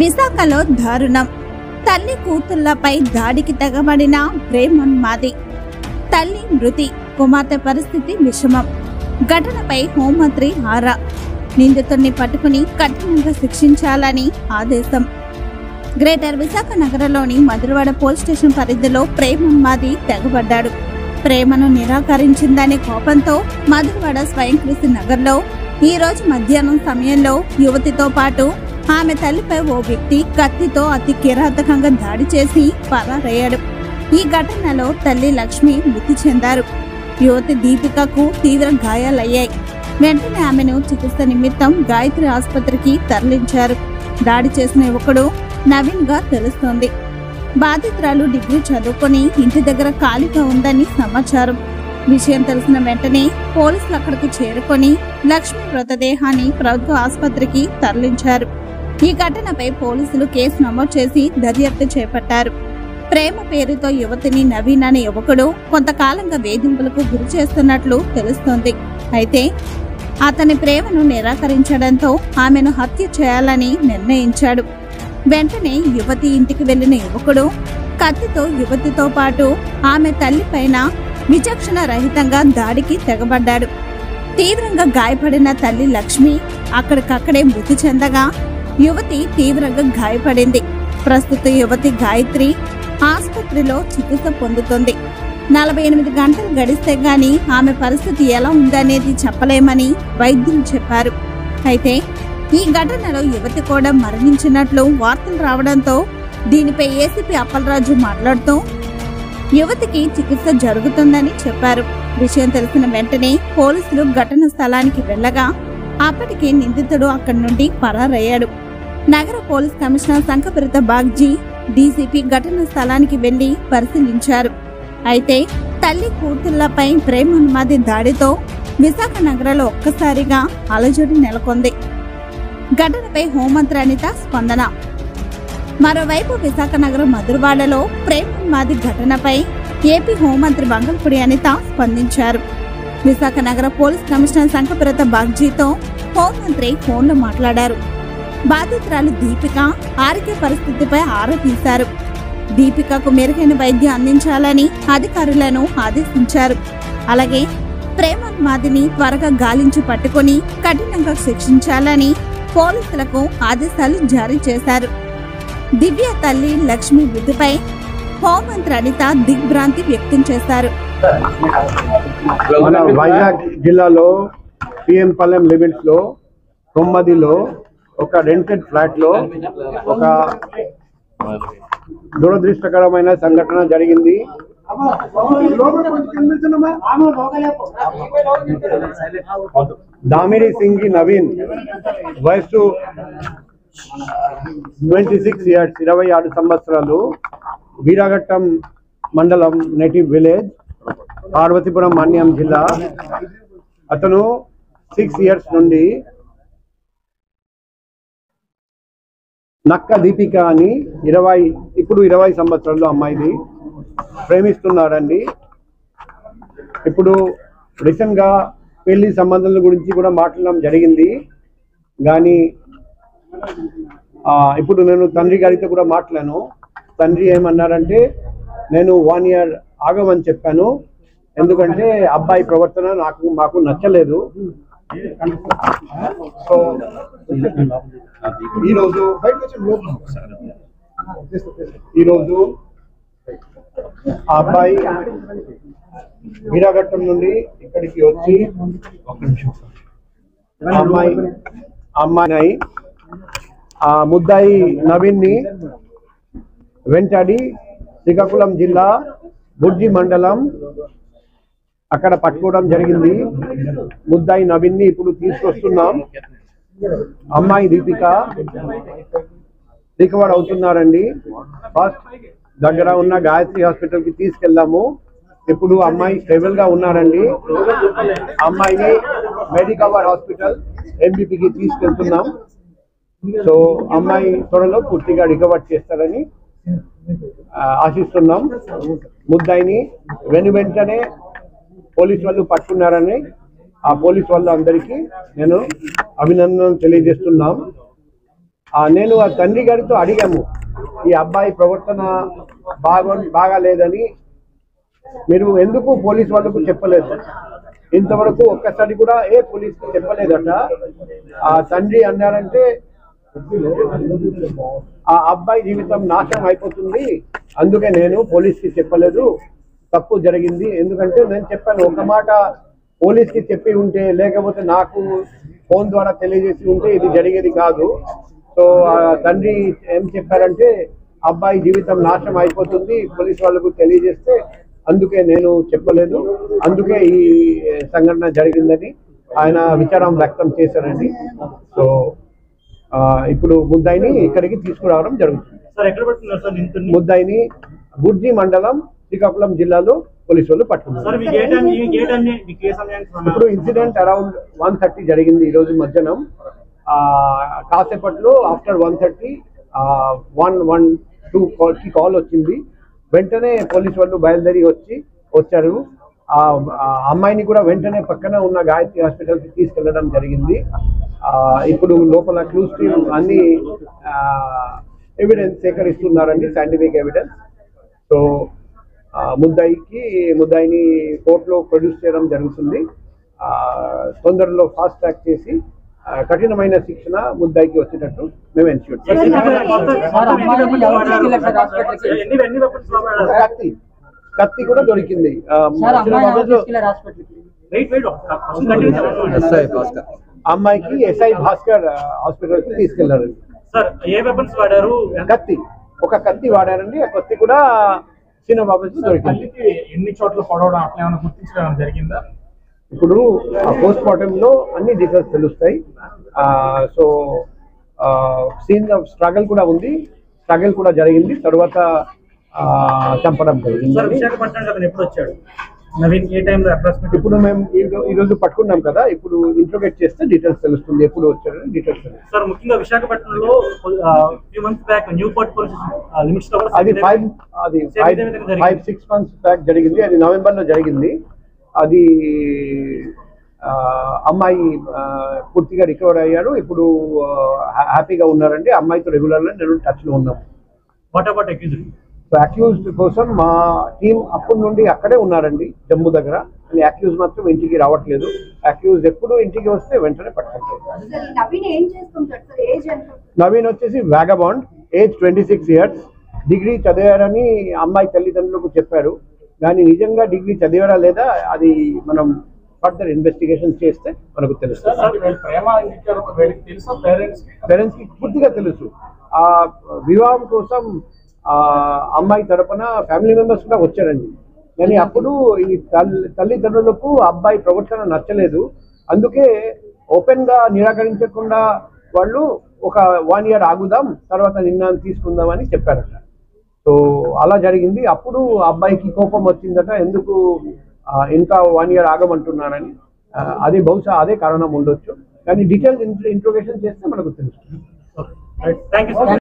విశాఖలో దారుణం. తల్లి కూతుళ్లపై దాడికి తెగబడిన ప్రేమోన్మాది. తల్లి మృతి, కుమార్తె పరిస్థితి విషమం. ఘటనపై హోంమంత్రి ఆరా. నిందితుడిని పట్టుకుని కఠినంగా శిక్షించాలని ఆదేశం. గ్రేటర్ విశాఖ నగరంలోని మధురవాడ పోలీస్ స్టేషన్ పరిధిలో ప్రేమోన్మాది తెగబడ్డాడు. ప్రేమను నిరాకరించిందనే కోపంతో మధురవాడ స్వయం కృషి నగర్లో ఈ రోజు మధ్యాహ్నం సమయంలో యువతితో పాటు ఆమె తల్లిపై ఓ వ్యక్తి కత్తితో అతి కిరాతకంగా దాడి చేసి పరారయ్యాడు. ఈ ఘటనలో తల్లి లక్ష్మి మృతి చెందారు. యువతి దీపికకు తీవ్ర గాయాలయ్యాయి. వెంటనే ఆమెను చికిత్స నిమిత్తం గాయత్రి ఆసుపత్రికి తరలించారు. దాడి చేసిన యువకుడు నవీన్ గా తెలుస్తోంది. బాధితురాలు డిగ్రీ చదువుకొని ఇంటి దగ్గర ఖాళీగా ఉందని సమాచారం. విషయం తెలిసిన వెంటనే పోలీసులు అక్కడికి చేరుకొని లక్ష్మి మృతదేహాన్ని ప్రభుత్వ ఆసుపత్రికి తరలించారు. ఈ ఘటనపై పోలీసులు కేసు నమోదు చేసి దర్యాప్తు చేపట్టారు. ప్రేమ పేరుతో యువతిని నవీన్ అనే యువకుడు కొంతకాలంగా వేధింపులకు గురి చేస్తున్నట్లు తెలుస్తోంది. అయితే అతని ప్రేమను నిరాకరించడంతో ఆమెను హత్య చేయాలని నిర్ణయించాడు. వెంటనే యువతి ఇంటికి వెళ్లిన యువకుడు కత్తితో యువతితో పాటు ఆమె తల్లిపైన విచక్షణ రహితంగా దాడికి తెగబడ్డాడు. తీవ్రంగా గాయపడిన తల్లి లక్ష్మి అక్కడికక్కడే మృతి చెందగా యువతి తీవ్రంగా గాయపడింది. ప్రస్తుతం యువతి గాయత్రి ఆసుపత్రిలో చికిత్స పొందుతుంది. 48 గంటలు గడిస్తే గాని ఆమె పరిస్థితి ఎలా ఉందనేది చెప్పలేమని వైద్యులు చెప్పారు. అయితే ఈ ఘటనలో యువతి కూడా మరణించినట్లు వార్తలు రావడంతో దీనిపై ఏసీపీ అప్పలరాజు మాట్లాడుతూ యువతికి చికిత్స జరుగుతుందని చెప్పారు. విషయం తెలిసిన వెంటనే పోలీసులు ఘటన స్థలానికి వెళ్లగా అప్పటికే నిందితుడు అక్కడి నుండి పరారయ్యాడు. నగర పోలీస్ కమిషనర్ సంకప్రిత బాగ్జీ, డీసీపీ ఘటనా స్థలానికి వెళ్లి పరిశీలించారు. అయితే తల్లి కూతుళ్లపై ప్రేమోన్మాది దాడితో విశాఖ నగరంలో ఒక్కసారిగా అలజడి నెలకొంది. ఘటనపై హోంమంత్రి అనిత స్పందన. మరోవైపు విశాఖ నగరం మధురవాడలో ప్రేమోన్మాది ఘటనపై ఏపీ హోంమంత్రి బంగల్పూడి అనిత స్పందించారు. విశాఖ నగర పోలీస్ కమిషనర్ సంకప్రిత బాగ్జీతో హోంమంత్రి ఫోన్లో మాట్లాడారు. బాధితురాలు దీపిక ఆరోగ్య పరిస్థితిపై ఆరా తీశారు. దీపికకు మెరుగైన వైద్యం అందించాలని అధికారులను ఆదేశించారు. అలాగే ప్రేమోన్మాదిని త్వరగా గాలించి పట్టుకుని కఠినంగా శిక్షించాలని పోలీసులకు ఆదేశాలు జారీ చేశారు. దివ్య తల్లి లక్ష్మి మృతిపై హోంమంత్రి అనిత దిగ్భ్రాంతి వ్యక్తం చేశారు. వైజాగ్ జిల్లాలో పిఎంపాలెం లిమిట్స్ లో 9లో ఒక రెంటెడ్ ఫ్లాట్ లో ఒక దురదృష్టకరమైన సంఘటన జరిగింది. దామిరి సింగ్ నవీన్, వయసు 26 years, 26 సంవత్సరాలు, వీరాఘట్టం మండలం, నేటివ్ విలేజ్, పార్వతీపురం, మన్యం జిల్లా. అతను 6 years నుండి నక్క దీపిక అని 20 సంవత్సరాలు అమ్మాయిది ప్రేమిస్తున్నారండి. ఇప్పుడు రీసెంట్ గా పెళ్లి సంబంధాల గురించి కూడా మాట్లాడడం జరిగింది. కానీ ఇప్పుడు నేను తండ్రి గారితో కూడా మాట్లాడాను. తండ్రి ఏమన్నారంటే, నేను 1 year ఆగమని చెప్పాను, ఎందుకంటే అబ్బాయి ప్రవర్తన మాకు నచ్చలేదు. సో ఈరోజు ఆ అబ్బాయి వీరాఘట్టం నుండి ఇక్కడికి వచ్చి అమ్మాయి ఆ ముద్దాయి నవీన్ ని వెంటాడి శ్రీకాకుళం జిల్లా బుర్జి మండలం అక్కడ పట్టుకోవడం జరిగింది. ముద్దాయి నవీన్ ని ఇప్పుడు తీసుకొస్తున్నాం. అమ్మాయి దీపిక రికవర్ అవుతున్నారండి. ఫస్ట్ దగ్గర ఉన్న గాయత్రి హాస్పిటల్ కి తీసుకెళ్దాము. ఇప్పుడు అమ్మాయి స్టేబుల్ గా ఉన్నారండి. అమ్మాయిని మెడికవర్ హాస్పిటల్ ఎంబీపీకి తీసుకెళ్తున్నాం. సో అమ్మాయి త్వరలో పూర్తిగా రికవర్ చేస్తారని ఆశిస్తున్నాం. ముద్దాయిని వెంటనే పోలీసు వాళ్ళు పట్టుకున్నారని ఆ పోలీసు వాళ్ళందరికీ నేను అభినందనలు తెలియజేస్తున్నాం. నేను ఆ తండ్రి గారితో అడిగాము, ఈ అబ్బాయి ప్రవర్తన బాగా లేదని మీరు ఎందుకు పోలీస్ వాళ్ళకు చెప్పలేదు? ఇంతవరకు ఒక్కసారి కూడా ఏ పోలీస్కి చెప్పలేదట. ఆ తండ్రి అన్నారంటే ఆ అబ్బాయి జీవితం నాశనం అయిపోతుంది, అందుకే నేను పోలీస్కి చెప్పలేదు, తప్పు జరిగింది. ఎందుకంటే నేను చెప్పాను, ఒక మాట పోలీస్కి చెప్పి ఉంటే లేకపోతే నాకు ఫోన్ ద్వారా తెలియజేసి ఉంటే ఇది జరిగేది కాదు. సో ఆ తండ్రి ఏం చెప్పారంటే అబ్బాయి జీవితం నాశనం అయిపోతుంది, పోలీస్ వాళ్ళకు తెలియజేస్తే అందుకే నేను చెప్పలేదు, అందుకే ఈ సంఘటన జరిగిందని ఆయన విచారం వ్యక్తం చేశారండి. సో ఇప్పుడు ముద్దాయిని ఇక్కడికి తీసుకురావడం జరుగుతుంది. ముద్దాయిని బుర్జి మండలం శ్రీకాకుళం జిల్లాలో పోలీసు వాళ్ళు పట్టుకున్నారు. ఇప్పుడు ఇన్సిడెంట్ అరౌండ్ 1:30 జరిగింది ఈరోజు మధ్యాహ్నం. కాసేపట్లో ఆఫ్టర్ 1:30 112 కాల్ వచ్చింది. వెంటనే పోలీసు వాళ్ళు బయలుదేరి వచ్చారు. ఆ అమ్మాయిని కూడా వెంటనే పక్కన ఉన్న గాయత్రి హాస్పిటల్కి తీసుకెళ్లడం జరిగింది. ఇప్పుడు లోపల క్లూస్ టీమ్ అన్ని ఎవిడెన్స్ సేకరిస్తున్నారండి, సైంటిఫిక్ ఎవిడెన్స్. సో ముద్దాయిని కోర్టులో ప్రొడ్యూస్ చేయడం జరుగుతుంది. తొందరలో ఫాస్ట్ ట్రాక్ చేసి కఠినమైన శిక్షణ ముద్దాయికి వచ్చేటట్టు మేము ఎన్ష్యూర్ చేస్తాం. కత్తి కూడా దొరికింది. అమ్మాయికి ఎస్ఐ భాస్కర్ హాస్పిటల్ కి తీసుకెళ్లారు. కత్తి, ఒక కత్తి వాడారండి. ఆ కత్తి కూడా చిన్న బాబు దొరికింది. ఎన్ని చోట్ల పొడవడం అట్లా ఏమైనా గుర్తించడం జరిగిందా? ఇప్పుడు పోస్ట్ మార్టం లో అన్ని డీటెయిల్స్ తెలుస్తాయి. సో సీన్ ఆఫ్ స్ట్రగల్ కూడా ఉంది, స్ట్రగల్ కూడా జరిగింది, తర్వాత చంపడం జరిగింది. ఇప్పుడు మేము ఈరోజు పట్టుకున్నాం కదా, ఇప్పుడు ఇంట్రోగేట్ చేస్తే డీటెయిల్స్ తెలుస్తుంది, ఎప్పుడు వచ్చారు డీటెయిల్స్. సార్ ముఖ్యంగా విశాఖపట్నంలో అది 5-6 months బ్యాక్ జరిగింది. అది నవంబర్ లో జరిగింది. అది అమ్మాయి పూర్తిగా రికవర్ అయ్యారు, ఇప్పుడు హ్యాపీగా ఉన్నారండి. అమ్మాయితో రెగ్యులర్ గా నేను టచ్ లో ఉన్నాము. అక్యూజ్డ్ కోసం మా టీం అప్పటి నుండి అక్కడే ఉన్నారండి, జమ్మూ దగ్గర. అక్యూజ్ మాత్రం ఇంటికి రావట్లేదు. అక్యూజ్ ఎప్పుడు ఇంటికి వస్తే వెంటనే పట్టుకుంటారు. నవీన్ వచ్చేసి వ్యాగబాండ్, ఏజ్ 26 years, డిగ్రీ చదివారని అమ్మాయి తల్లిదండ్రులకు చెప్పారు. కానీ నిజంగా డిగ్రీ చదివారా లేదా అది మనం ఫర్దర్ ఇన్వెస్టిగేషన్ చేస్తే మనకు తెలుస్తుంది. పేరెంట్స్ కి పూర్తిగా తెలుసు. ఆ వివాహం కోసం అమ్మాయి తరపున ఫ్యామిలీ మెంబర్స్ కూడా వచ్చారండి. కానీ అప్పుడు ఈ తల్లిదండ్రులకు అబ్బాయి ప్రవర్తన నచ్చలేదు, అందుకే ఓపెన్ గా నిరాకరించకుండా వాళ్ళు ఒక 1 year ఆగుదాం, తర్వాత నిర్ణయం తీసుకుందామని చెప్పారట. సో అలా జరిగింది. అప్పుడు అబ్బాయికి కోపం వచ్చిందట, ఎందుకు ఇంకా 1 year ఆగమంటున్నారని. అది బహుశా అదే కారణం ఉండొచ్చు, కానీ డీటెయిల్స్ ఇంట్రోగేషన్ చేస్తే మనకు తెలుస్తుంది.